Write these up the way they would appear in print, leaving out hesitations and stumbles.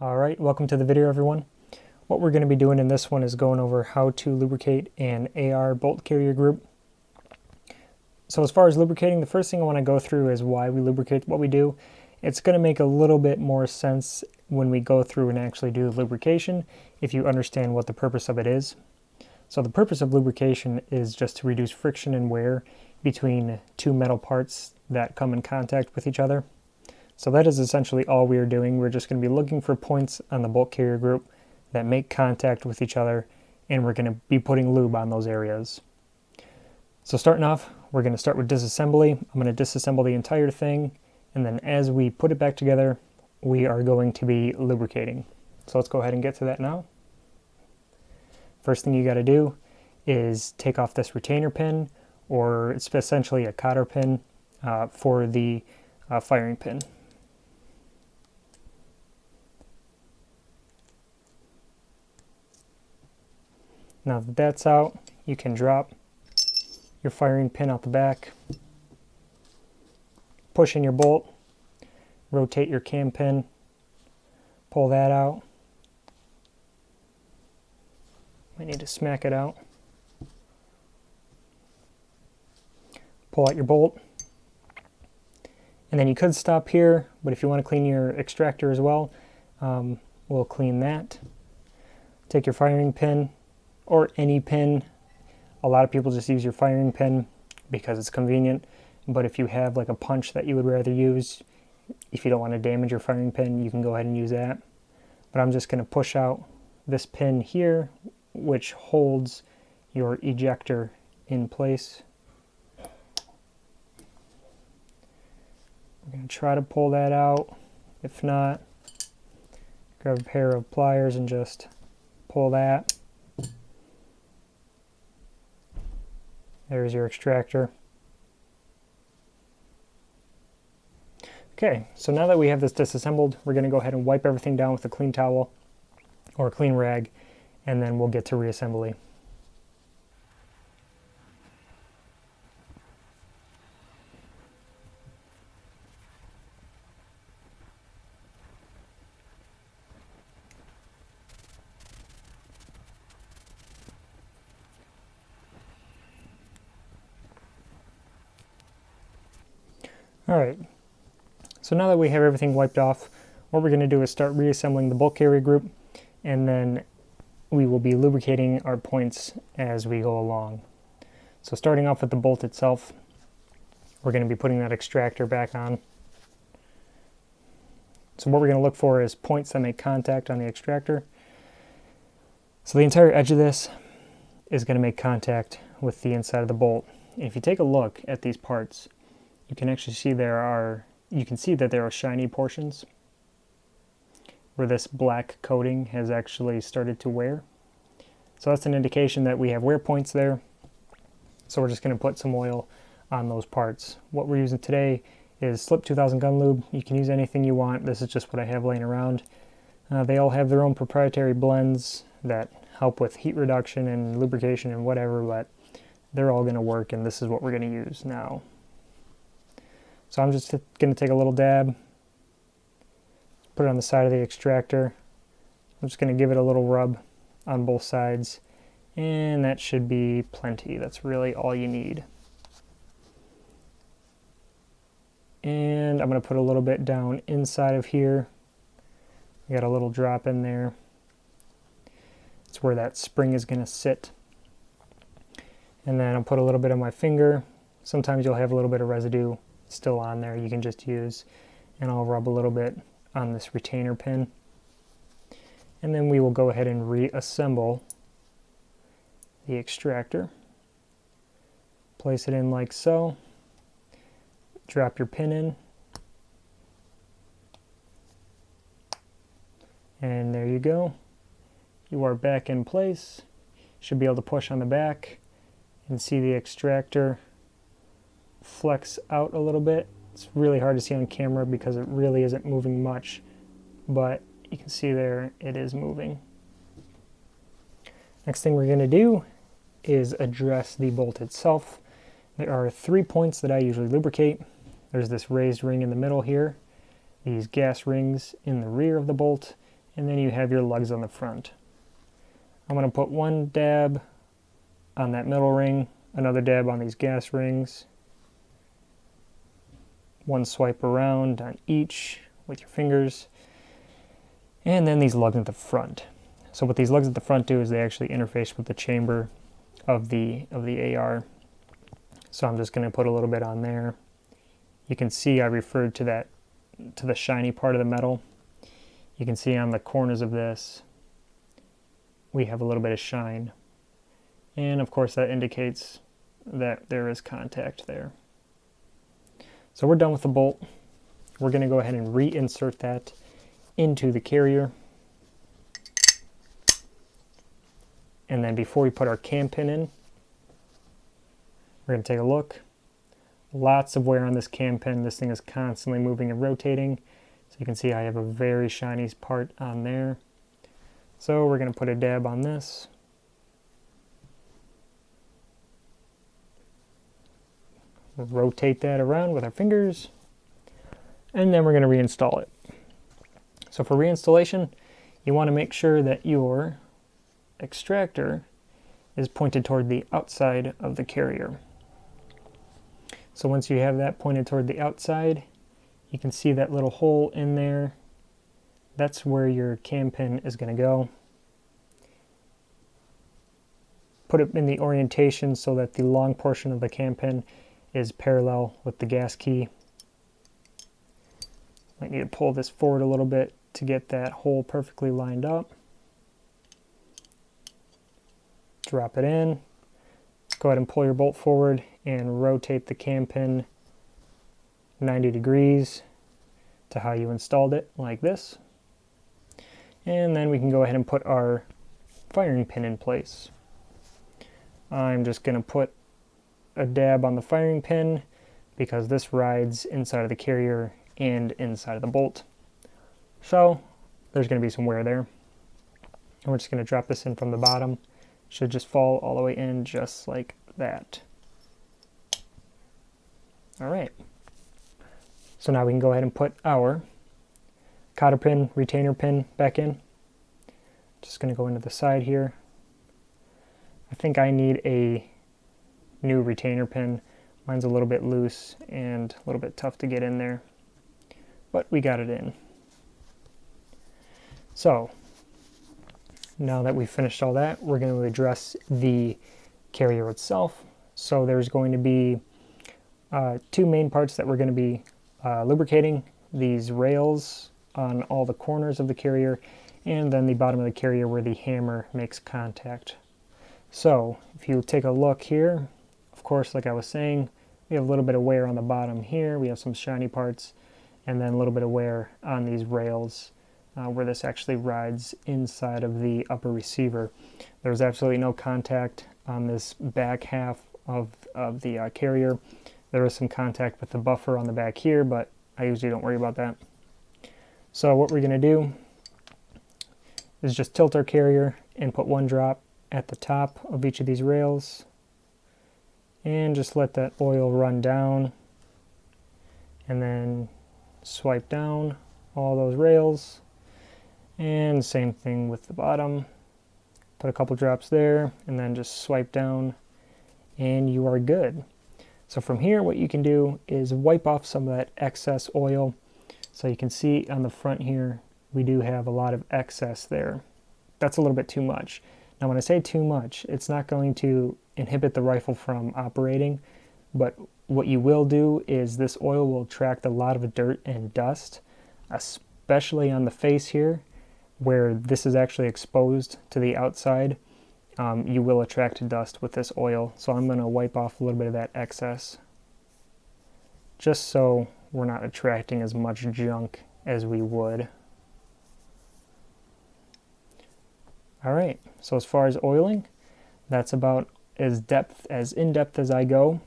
Alright, welcome to the video everyone. What we're going to be doing in this one is going over how to lubricate an AR bolt carrier group. So as far as lubricating, the first thing I want to go through is why we lubricate what we do. It's going to make a little bit more sense when we go through and actually do the lubrication if you understand what the purpose of it is. So the purpose of lubrication is just to reduce friction and wear between two metal parts that come in contact with each other. So that is essentially all we are doing. We're just going to be looking for points on the bolt carrier group that make contact with each other, and we're going to be putting lube on those areas. So starting off, we're going to start with disassembly. I'm going to disassemble the entire thing, and then as we put it back together, we are going to be lubricating. So let's go ahead and get to that now. First thing you got to do is take off this retainer pin, or it's essentially a cotter pin for the firing pin. Now that that's out, you can drop your firing pin out the back, push in your bolt, rotate your cam pin, pull that out. Might need to smack it out. Pull out your bolt. And then you could stop here, but if you want to clean your extractor as well, we'll clean that. Take your firing pin, or any pin. A lot of people just use your firing pin because it's convenient, but if you have like a punch that you would rather use, if you don't want to damage your firing pin, you can go ahead and use that. But I'm just going to push out this pin here, which holds your ejector in place. We're going to try to pull that out. If not, grab a pair of pliers and just pull that. There's your extractor. Okay, so now that we have this disassembled, we're going to go ahead and wipe everything down with a clean towel or a clean rag, and then we'll get to reassembly. Alright, so now that we have everything wiped off, what we're going to do is start reassembling the bolt carrier group, and then we will be lubricating our points as we go along. So starting off with the bolt itself, we're going to be putting that extractor back on. So what we're going to look for is points that make contact on the extractor. So the entire edge of this is going to make contact with the inside of the bolt. And if you take a look at these parts, you can actually see you can see that there are shiny portions where this black coating has actually started to wear. So that's an indication that we have wear points there. So we're just going to put some oil on those parts. What we're using today is Slip 2000 gun lube. You can use anything you want. This is just what I have laying around. They all have their own proprietary blends that help with heat reduction and lubrication and whatever, but they're all going to work, and this is what we're going to use now. So I'm just going to take a little dab, put it on the side of the extractor. I'm just going to give it a little rub on both sides, and that should be plenty. That's really all you need. And I'm going to put a little bit down inside of here. I got a little drop in there. It's where that spring is going to sit. And then I'll put a little bit on my finger. Sometimes you'll have a little bit of residue still on there you can just use, and I'll rub a little bit on this retainer pin, and then we will go ahead and reassemble the extractor. Place it in like so, drop your pin in, and there you go. You are back in place. Should be able to push on the back and see the extractor flex out a little bit. It's really hard to see on camera because it really isn't moving much, but you can see there it is moving. Next thing we're going to do is address the bolt itself. There are 3 points that I usually lubricate. There's this raised ring in the middle here, these gas rings in the rear of the bolt, and then you have your lugs on the front. I'm going to put one dab on that middle ring, another dab on these gas rings, one swipe around on each with your fingers, and then these lugs at the front. So what these lugs at the front do is they actually interface with the chamber of the AR. So I'm just going to put a little bit on there. You can see I referred to the shiny part of the metal. You can see on the corners of this we have a little bit of shine, and of course that indicates that there is contact there. So we're done with the bolt. We're going to go ahead and reinsert that into the carrier. And then before we put our cam pin in, we're going to take a look. Lots of wear on this cam pin. This thing is constantly moving and rotating. So you can see I have a very shiny part on there. So we're going to put a dab on this. Rotate that around with our fingers. And then we're going to reinstall it. So for reinstallation, you want to make sure that your extractor is pointed toward the outside of the carrier. So once you have that pointed toward the outside, you can see that little hole in there. That's where your cam pin is going to go. Put it in the orientation so that the long portion of the cam pin is parallel with the gas key. Might need to pull this forward a little bit to get that hole perfectly lined up. Drop it in. Go ahead and pull your bolt forward and rotate the cam pin 90 degrees to how you installed it, like this. And then we can go ahead and put our firing pin in place. I'm just going to put a dab on the firing pin because this rides inside of the carrier and inside of the bolt. So there's going to be some wear there. And we're just going to drop this in from the bottom. Should just fall all the way in just like that. All right. So now we can go ahead and put our cotter pin, retainer pin back in. Just going to go into the side here. I think I need a new retainer pin. Mine's a little bit loose and a little bit tough to get in there, but we got it in. So now that we've finished all that, we're going to address the carrier itself. So there's going to be two main parts that we're going to be lubricating: these rails on all the corners of the carrier, and then the bottom of the carrier where the hammer makes contact. So if you take a look here, of course, like I was saying, we have a little bit of wear on the bottom here. We have some shiny parts, and then a little bit of wear on these rails where this actually rides inside of the upper receiver. There's absolutely no contact on this back half of the carrier. There is some contact with the buffer on the back here, but I usually don't worry about that. So what we're going to do is just tilt our carrier and put one drop at the top of each of these rails, and just let that oil run down, and then swipe down all those rails, and same thing with the bottom. Put a couple drops there, and then just swipe down, and you are good. So from here, what you can do is wipe off some of that excess oil. So you can see on the front here, we do have a lot of excess there. That's a little bit too much. Now when I say too much, it's not going to inhibit the rifle from operating, but what you will do is this oil will attract a lot of dirt and dust, especially on the face here, where this is actually exposed to the outside. You will attract dust with this oil, so I'm going to wipe off a little bit of that excess, just so we're not attracting as much junk as we would. All right, so as far as oiling, that's about as in-depth as I go,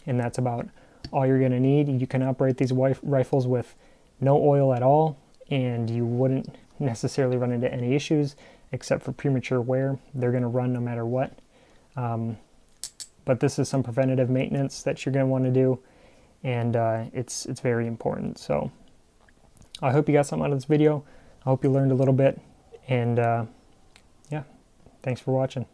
and that's about all you're going to need. You can operate these rifles with no oil at all, and you wouldn't necessarily run into any issues except for premature wear. They're going to run no matter what. But this is some preventative maintenance that you're going to want to do, and it's very important. So I hope you got something out of this video. I hope you learned a little bit, and yeah, thanks for watching.